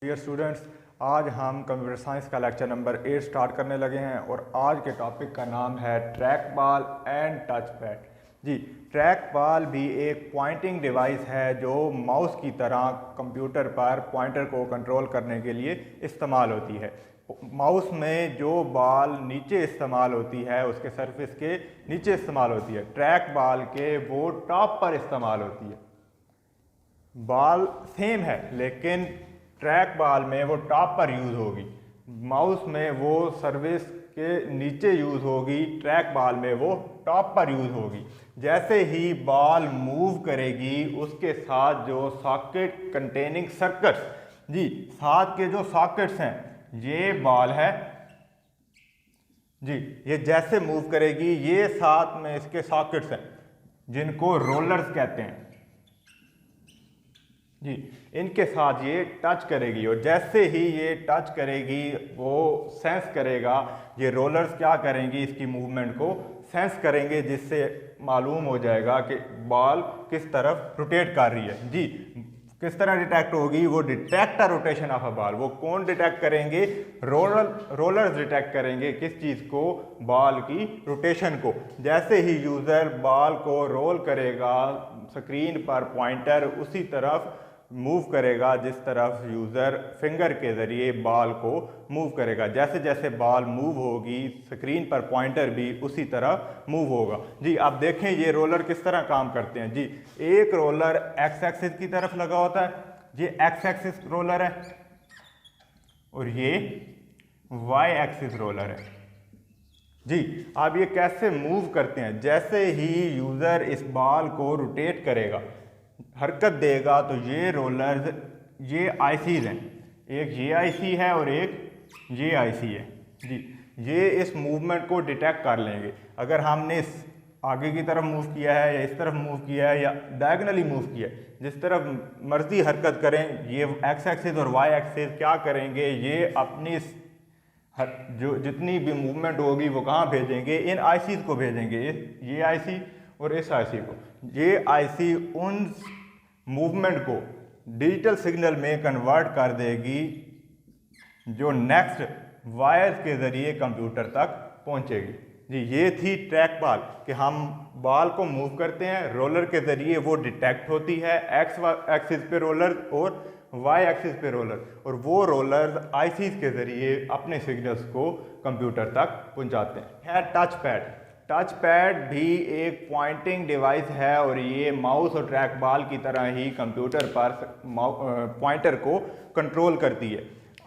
Dear students, आज हम computer science का लेक्चर नंबर 8 स्टार्ट करने लगे हैं और आज के टॉपिक का नाम है track ball and touch pad. जी, ट्रैक बॉल भी एक पॉइंटिंग डिवाइस है जो माउस की तरह कंप्यूटर पर पॉइंटर को कंट्रोल करने के लिए इस्तेमाल होती है। माउस में जो बॉल नीचे इस्तेमाल होती है, उसके सरफेस के नीचे इस्तेमाल होती है, ट्रैक बॉल के वो टॉप पर इस्तेमाल होती है। बॉल सेम है लेकिन ट्रैक बॉल में वो टॉप पर यूज़ होगी, माउस में वो सर्विस के नीचे यूज़ होगी, ट्रैक बॉल में वो टॉप पर यूज़ होगी। जैसे ही बॉल मूव करेगी उसके साथ जो सॉकेट कंटेनिंग सर्किट्स, जी साथ के जो सॉकेट्स हैं, ये बॉल है जी, ये जैसे मूव करेगी ये साथ में इसके सॉकेट्स हैं जिनको रोलर्स कहते हैं जी, इनके साथ ये टच करेगी और जैसे ही ये टच करेगी वो सेंस करेगा, ये रोलर्स क्या करेंगी, इसकी मूवमेंट को सेंस करेंगे जिससे मालूम हो जाएगा कि बॉल किस तरफ रोटेट कर रही है। जी, किस तरह डिटेक्ट होगी, वो detect a rotation of a ball. वो कौन डिटेक्ट करेंगे? रोलर्स डिटेक्ट करेंगे किस चीज़ को? बॉल की रोटेशन को। जैसे ही यूज़र बॉल को रोल करेगा स्क्रीन पर पॉइंटर उसी तरफ मूव करेगा जिस तरफ यूज़र फिंगर के ज़रिए बॉल को मूव करेगा। जैसे जैसे बॉल मूव होगी स्क्रीन पर पॉइंटर भी उसी तरह मूव होगा। जी, आप देखें ये रोलर किस तरह काम करते हैं। जी, एक रोलर एक्स एक्सिस की तरफ लगा होता है, ये एक्स एक्सिस रोलर है और ये वाई एक्सिस रोलर है। जी, अब ये कैसे मूव करते हैं? जैसे ही यूज़र इस बॉल को रोटेट करेगा, हरकत देगा, तो ये रोलर्स, ये आईसीज हैं, एक ये आईसी है और एक ये आईसी है। जी, ये इस मूवमेंट को डिटेक्ट कर लेंगे। अगर हमने इस आगे की तरफ मूव किया है या इस तरफ मूव किया है या डायगनली मूव किया है, जिस तरफ मर्जी हरकत करें, ये एक्स एक्सिस और वाई एक्सिस क्या करेंगे, ये अपनी जो जितनी भी मूवमेंट होगी वो कहाँ भेजेंगे? इन आईसीज को भेजेंगे, ये आईसी और इस आईसी को। ये आईसी उन मूवमेंट को डिजिटल सिग्नल में कन्वर्ट कर देगी जो नेक्स्ट वायर्स के ज़रिए कंप्यूटर तक पहुंचेगी। जी, ये थी ट्रैक बॉल कि हम बॉल को मूव करते हैं, रोलर के ज़रिए वो डिटेक्ट होती है, एक्स एक्सिस पे रोलर और वाई एक्सिस पे रोलर, और वो रोलर आईसीज के ज़रिए अपने सिग्नल्स को कंप्यूटर तक पहुंचाते हैं। है टच पैड। टच पैड भी एक पॉइंटिंग डिवाइस है और ये माउस और ट्रैक बॉल की तरह ही कंप्यूटर पर पॉइंटर को कंट्रोल करती है।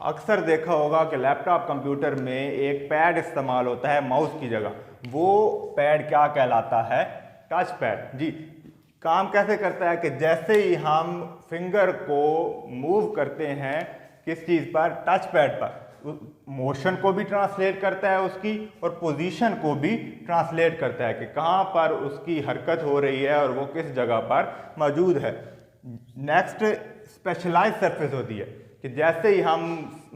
अक्सर देखा होगा कि लैपटॉप कंप्यूटर में एक पैड इस्तेमाल होता है माउस की जगह, वो पैड क्या कहलाता है? Touch pad. जी, काम कैसे करता है कि जैसे ही हम फिंगर को मूव करते हैं किस चीज़ पर? टच पैड पर, मोशन को भी ट्रांसलेट करता है उसकी और पोजीशन को भी ट्रांसलेट करता है कि कहाँ पर उसकी हरकत हो रही है और वो किस जगह पर मौजूद है। नेक्स्ट स्पेशलाइज सरफेस होती है कि जैसे ही हम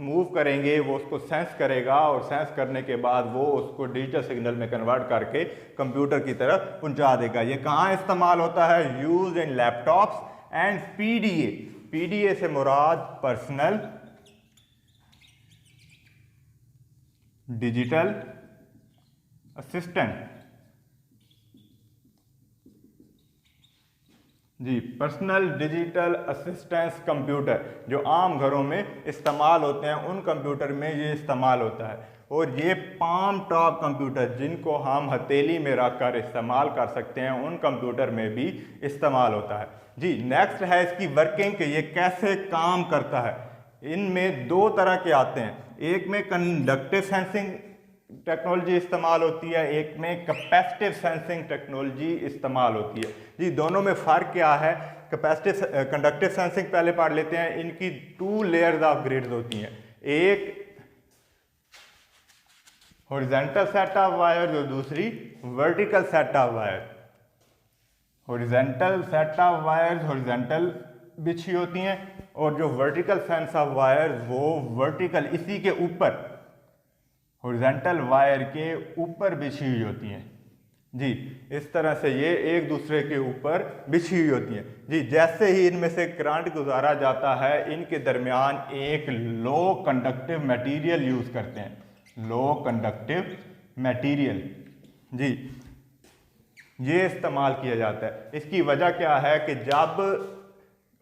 मूव करेंगे वो उसको सेंस करेगा और सेंस करने के बाद वो उसको डिजिटल सिग्नल में कन्वर्ट करके कंप्यूटर की तरफ पहुंचा देगा। ये कहाँ इस्तेमाल होता है? Use in laptops and PDA. PDA से मुराद पर्सनल डिजिटल असिस्टेंट। जी, पर्सनल डिजिटल असिस्टेंस कंप्यूटर जो आम घरों में इस्तेमाल होते हैं, उन कंप्यूटर में ये इस्तेमाल होता है। और ये पाम टॉप कंप्यूटर जिनको हम हथेली में रख कर इस्तेमाल कर सकते हैं, उन कंप्यूटर में भी इस्तेमाल होता है। जी, नेक्स्ट है इसकी वर्किंग कि ये कैसे काम करता है। इनमें दो तरह के आते हैं, एक में कंडक्टिव सेंसिंग टेक्नोलॉजी इस्तेमाल होती है, एक में कैपेसिटिव सेंसिंग टेक्नोलॉजी इस्तेमाल होती है। जी, दोनों में फ़र्क क्या है? कैपेसिटिव कंडक्टिव सेंसिंग पहले पढ़ लेते हैं। इनकी 2 लेयर्स ऑफ ग्रिड्स होती हैं, एक हॉरिजॉन्टल सेट ऑफ वायर और दूसरी vertical set of wire. Horizontal set of wires horizontal बिछी होती हैं और जो वर्टिकल सेंस ऑफ वायर वो वर्टिकल, इसी के ऊपर हॉरिजॉन्टल वायर के ऊपर बिछी हुई होती हैं। जी, इस तरह से ये एक दूसरे के ऊपर बिछी हुई होती हैं। जी, जैसे ही इनमें से करंट गुजारा जाता है, इनके दरमियान एक लो कंडक्टिव मटेरियल यूज़ करते हैं, लो कंडक्टिव मटेरियल। जी, ये इस्तेमाल किया जाता है। इसकी वजह क्या है कि जब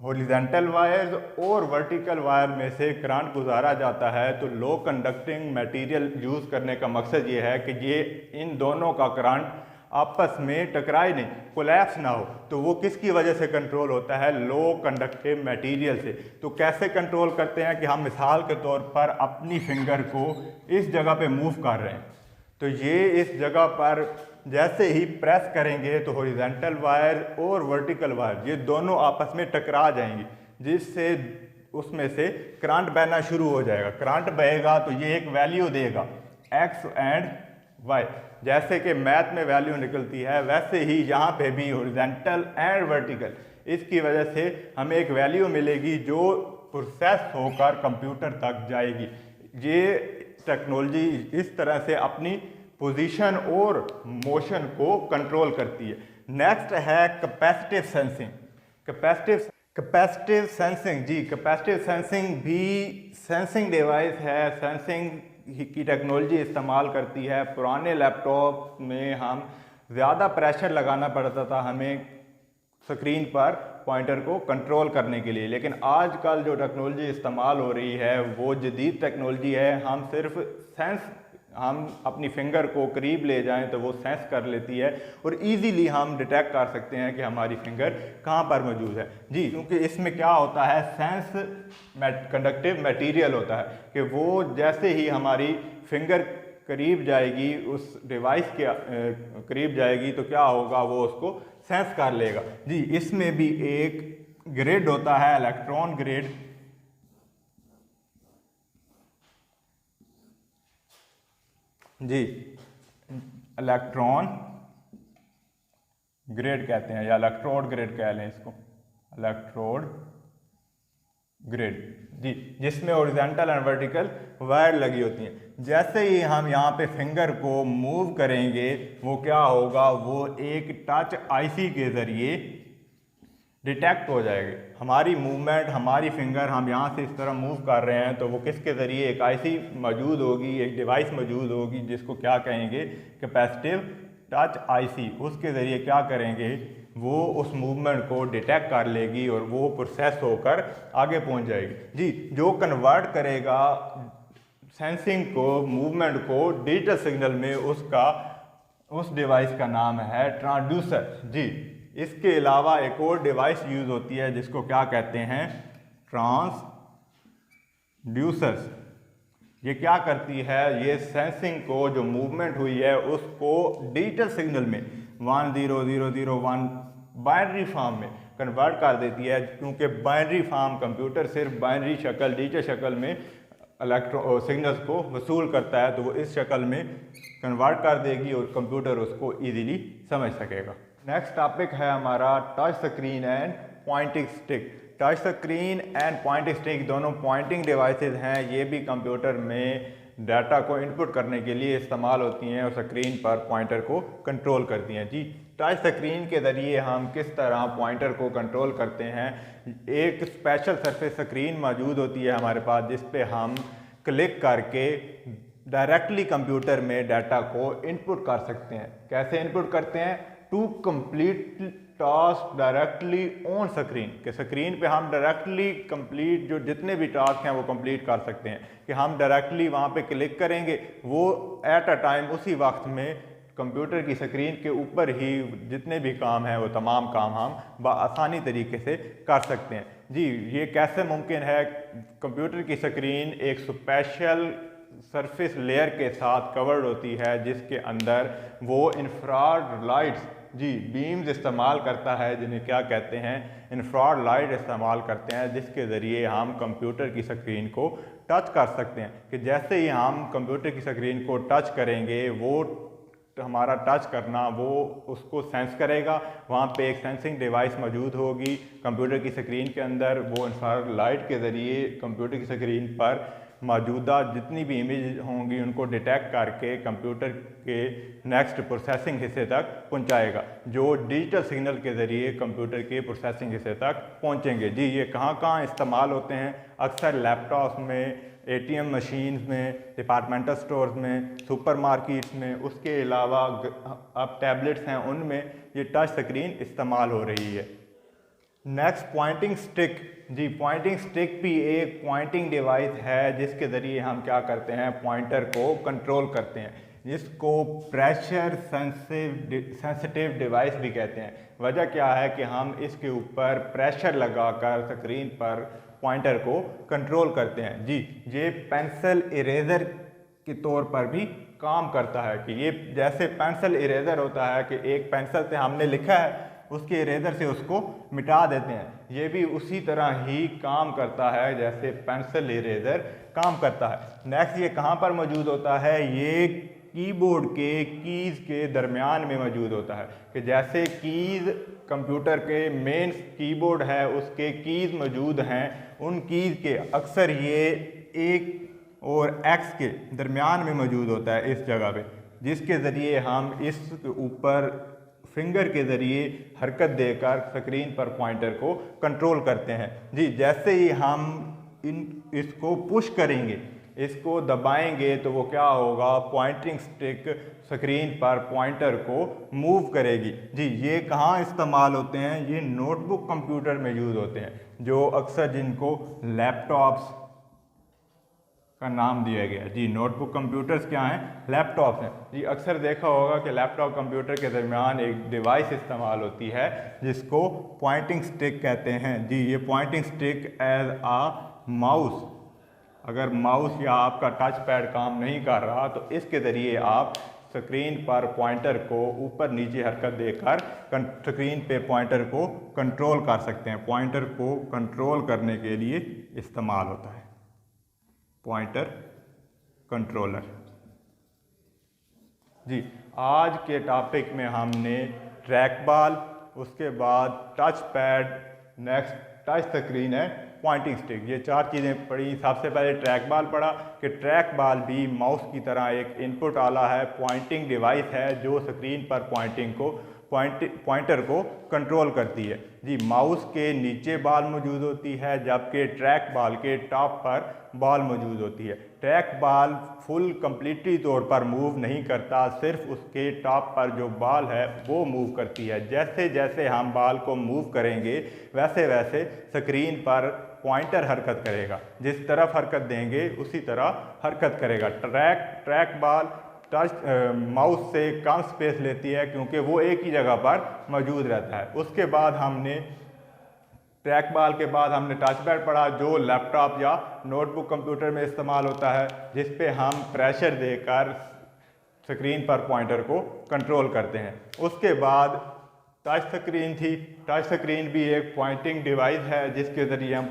हॉरिजॉन्टल वायर्स और वर्टिकल वायर में से करंट गुजारा जाता है तो लो कंडक्टिंग मटेरियल यूज़ करने का मकसद ये है कि ये इन दोनों का करंट आपस में टकराए नहीं, कोलैप्स ना हो। तो वो किसकी वजह से कंट्रोल होता है? लो कंडक्टिव मटेरियल से। तो कैसे कंट्रोल करते हैं कि हम मिसाल के तौर पर अपनी फिंगर को इस जगह पे मूव कर रहे हैं, तो ये इस जगह पर जैसे ही प्रेस करेंगे तो हॉरिजॉन्टल वायर और वर्टिकल वायर ये दोनों आपस में टकरा जाएंगी, जिससे उसमें से करंट बहना शुरू हो जाएगा। करंट बहेगा तो ये एक वैल्यू देगा एक्स एंड वाई। जैसे कि मैथ में वैल्यू निकलती है, वैसे ही यहाँ पे भी हॉरिजॉन्टल एंड वर्टिकल, इसकी वजह से हमें एक वैल्यू मिलेगी जो प्रोसेस होकर कंप्यूटर तक जाएगी। ये टेक्नोलॉजी इस तरह से अपनी पोजीशन और मोशन को कंट्रोल करती है। नेक्स्ट है कैपेसिटिव सेंसिंग। कैपेसिटिव सेंसिंग, जी कैपेसिटिव सेंसिंग भी सेंसिंग डिवाइस है, सेंसिंग की टेक्नोलॉजी इस्तेमाल करती है। पुराने लैपटॉप में हम ज़्यादा प्रेशर लगाना पड़ता था हमें स्क्रीन पर पॉइंटर को कंट्रोल करने के लिए, लेकिन आजकल जो टेक्नोलॉजी इस्तेमाल हो रही है वो जदीद टेक्नोलॉजी है। हम सिर्फ हम अपनी फिंगर को करीब ले जाएं तो वो सेंस कर लेती है और इजीली हम डिटेक्ट कर सकते हैं कि हमारी फिंगर कहाँ पर मौजूद है। जी, क्योंकि इसमें क्या होता है, सेंस कंडक्टिव मटेरियल होता है कि वो जैसे ही हमारी फिंगर करीब जाएगी, उस डिवाइस के करीब जाएगी, तो क्या होगा, वो उसको सेंस कर लेगा। जी, इसमें भी एक ग्रेड होता है, इलेक्ट्रॉन ग्रेड। जी, इलेक्ट्रॉन ग्रेड कहते हैं या इलेक्ट्रोड ग्रेड कह लें इसको, इलेक्ट्रोड ग्रेड। जी, जिसमें हॉरिजॉन्टल एंड वर्टिकल वायर लगी होती हैं। जैसे ही हम यहाँ पे फिंगर को मूव करेंगे, वो क्या होगा, वो एक टच आईसी के ज़रिए डिटेक्ट हो जाएगी। हमारी मूवमेंट, हमारी फिंगर हम यहाँ से इस तरह मूव कर रहे हैं तो वो किसके ज़रिए, एक आईसी मौजूद होगी, एक डिवाइस मौजूद होगी जिसको क्या कहेंगे, कैपेसिटिव टच आईसी। उसके ज़रिए क्या करेंगे, वो उस मूवमेंट को डिटेक्ट कर लेगी और वो प्रोसेस होकर आगे पहुँच जाएगी। जी, जो कन्वर्ट करेगा सेंसिंग को, मूवमेंट को डिजिटल सिग्नल में, उस डिवाइस का नाम है ट्रांसड्यूसर। जी, इसके अलावा एक और डिवाइस यूज़ होती है जिसको क्या कहते हैं, ट्रांसड्यूसर्स। ये क्या करती है, ये सेंसिंग को, जो मूवमेंट हुई है उसको डिजिटल सिग्नल में 10001 बाइनरी फॉर्म में कन्वर्ट कर देती है। क्योंकि बाइनरी फॉर्म, कंप्यूटर सिर्फ बाइनरी शक्ल, डिजिटल शक्ल में सिग्नल्स को वसूल करता है, तो वो इस शक्ल में कन्वर्ट कर देगी और कंप्यूटर उसको ईजीली समझ सकेगा। नेक्स्ट टॉपिक है हमारा touch screen and Poynting stick. Touch screen and Poynting stick दोनों पॉइंटिंग डिवाइसेस हैं। ये भी कंप्यूटर में डाटा को इनपुट करने के लिए इस्तेमाल होती हैं और स्क्रीन पर पॉइंटर को कंट्रोल करती हैं। जी, टच स्क्रीन के ज़रिए हम किस तरह पॉइंटर को कंट्रोल करते हैं, एक स्पेशल सरफेस स्क्रीन मौजूद होती है हमारे पास, जिस पे हम क्लिक करके डायरेक्टली कंप्यूटर में डाटा को इनपुट कर सकते हैं। कैसे इनपुट करते हैं, to complete task directly on screen, के स्क्रीन पे हम डायरेक्टली कंप्लीट जो जितने भी टास्क हैं वो कंप्लीट कर सकते हैं। कि हम डायरेक्टली वहाँ पे क्लिक करेंगे, वो एट अ टाइम उसी वक्त में कंप्यूटर की स्क्रीन के ऊपर ही जितने भी काम हैं वो तमाम काम हम आसानी तरीके से कर सकते हैं। जी, ये कैसे मुमकिन है, कंप्यूटर की स्क्रीन एक स्पेशल सरफेस लेयर के साथ कवर्ड होती है जिसके अंदर वो इंफ्रारेड लाइट्स, जी बीम्स इस्तेमाल करता है, जिन्हें क्या कहते हैं, इंफ्रारेड लाइट इस्तेमाल करते हैं, जिसके ज़रिए हम कंप्यूटर की स्क्रीन को टच कर सकते हैं। कि जैसे ही हम कंप्यूटर की स्क्रीन को टच करेंगे, वो हमारा टच करना वो उसको सेंस करेगा। वहाँ पे एक सेंसिंग डिवाइस मौजूद होगी कंप्यूटर की स्क्रीन के अंदर, वो इंफ्रारेड लाइट के ज़रिए कंप्यूटर की स्क्रीन पर मौजूदा जितनी भी इमेज होंगी उनको डिटेक्ट करके कंप्यूटर के नेक्स्ट प्रोसेसिंग हिस्से तक पहुंचाएगा, जो डिजिटल सिग्नल के ज़रिए कंप्यूटर के प्रोसेसिंग हिस्से तक पहुंचेंगे। जी, ये कहाँ कहाँ इस्तेमाल होते हैं? अक्सर लैपटॉप्स में, ATM मशीन्स में, डिपार्टमेंटल स्टोर्स में, सुपरमार्केट्स में, उसके अलावा अब टैबलेट्स हैं उनमें ये टच स्क्रीन इस्तेमाल हो रही है। Next pointing stick. जी, पॉइंटिंग स्टिक भी एक पॉइंटिंग डिवाइस है जिसके ज़रिए हम क्या करते हैं, पॉइंटर को कंट्रोल करते हैं, जिसको प्रेशर सेंसिटिव डिवाइस भी कहते हैं। वजह क्या है कि हम इसके ऊपर प्रेशर लगाकर स्क्रीन पर पॉइंटर को कंट्रोल करते हैं। जी, ये पेंसिल इरेजर के तौर पर भी काम करता है कि ये जैसे पेंसिल इरेजर होता है कि एक पेंसिल से हमने लिखा है, उसके इरेजर से उसको मिटा देते हैं, ये भी उसी तरह ही काम करता है जैसे पेंसिल इरेजर काम करता है। नेक्स्ट, ये कहाँ पर मौजूद होता है? ये कीबोर्ड के कीज़ के दरमियान में मौजूद होता है कि जैसे कीज़ कंप्यूटर के मेन कीबोर्ड है उसके कीज़ मौजूद हैं, उन कीज़ के अक्सर ये एक और एक्स के दरमियान में मौजूद होता है इस जगह पे, जिसके ज़रिए हम इस ऊपर फिंगर के ज़रिए हरकत देकर स्क्रीन पर पॉइंटर को कंट्रोल करते हैं। जी, जैसे ही हम इसको पुश करेंगे, इसको दबाएंगे तो वो क्या होगा, पॉइंटिंग स्टिक स्क्रीन पर पॉइंटर को मूव करेगी। जी, ये कहाँ इस्तेमाल होते हैं? ये नोटबुक कंप्यूटर में यूज़ होते हैं, जो अक्सर जिनको लैपटॉप्स का नाम दिया गया। जी, नोटबुक कंप्यूटर्स क्या हैं? लैपटॉप्स हैं। जी, अक्सर देखा होगा कि लैपटॉप कंप्यूटर के दरमियान एक डिवाइस इस्तेमाल होती है जिसको पॉइंटिंग स्टिक कहते हैं। जी, ये पॉइंटिंग स्टिक एज आ माउस, अगर माउस या आपका टच पैड काम नहीं कर रहा तो इसके ज़रिए आप स्क्रीन पर पॉइंटर को ऊपर नीचे हरकत देकर स्क्रीन पे पॉइंटर को कंट्रोल कर सकते हैं। पॉइंटर को कंट्रोल करने के लिए इस्तेमाल होता है पॉइंटर कंट्रोलर। जी, आज के टॉपिक में हमने ट्रैक बॉल, उसके बाद touch pad, next touch screen है, पॉइंटिंग स्टिक, ये चार चीज़ें पढ़ी। सबसे पहले ट्रैक बॉल पढ़ा कि ट्रैक बॉल भी माउस की तरह एक इनपुट आला है, पॉइंटिंग डिवाइस है जो स्क्रीन पर पॉइंटर को कंट्रोल करती है। जी, माउस के नीचे बॉल मौजूद होती है जबकि ट्रैक बॉल के टॉप पर बॉल मौजूद होती है। ट्रैक बॉल फुल कंप्लीटली तौर पर मूव नहीं करता, सिर्फ उसके टॉप पर जो बॉल है वो मूव करती है। जैसे जैसे हम बॉल को मूव करेंगे वैसे वैसे स्क्रीन पर पॉइंटर हरकत करेगा, जिस तरफ हरकत देंगे उसी तरह हरकत करेगा। ट्रैक बॉल टच माउस से कम स्पेस लेती है क्योंकि वो एक ही जगह पर मौजूद रहता है। उसके बाद हमने ट्रैक बॉल के बाद हमने टच पैड पढ़ा जो लैपटॉप या नोटबुक कंप्यूटर में इस्तेमाल होता है, जिस पे हम प्रेशर देकर स्क्रीन पर पॉइंटर को कंट्रोल करते हैं। उसके बाद टच स्क्रीन थी। टच स्क्रीन भी एक पॉइंटिंग डिवाइस है जिसके ज़रिए हम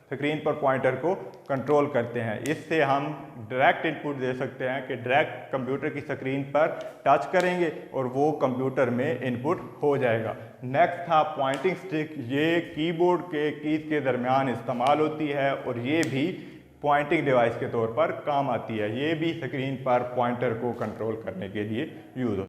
स्क्रीन पर पॉइंटर को कंट्रोल करते हैं। इससे हम डायरेक्ट इनपुट दे सकते हैं कि डायरेक्ट कंप्यूटर की स्क्रीन पर टच करेंगे और वो कंप्यूटर में इनपुट हो जाएगा। नेक्स्ट था पॉइंटिंग स्टिक, ये कीबोर्ड के कीज के दरमियान इस्तेमाल होती है और ये भी पॉइंटिंग डिवाइस के तौर पर काम आती है। ये भी स्क्रीन पर पॉइंटर को कंट्रोल करने के लिए यूज़ होती है।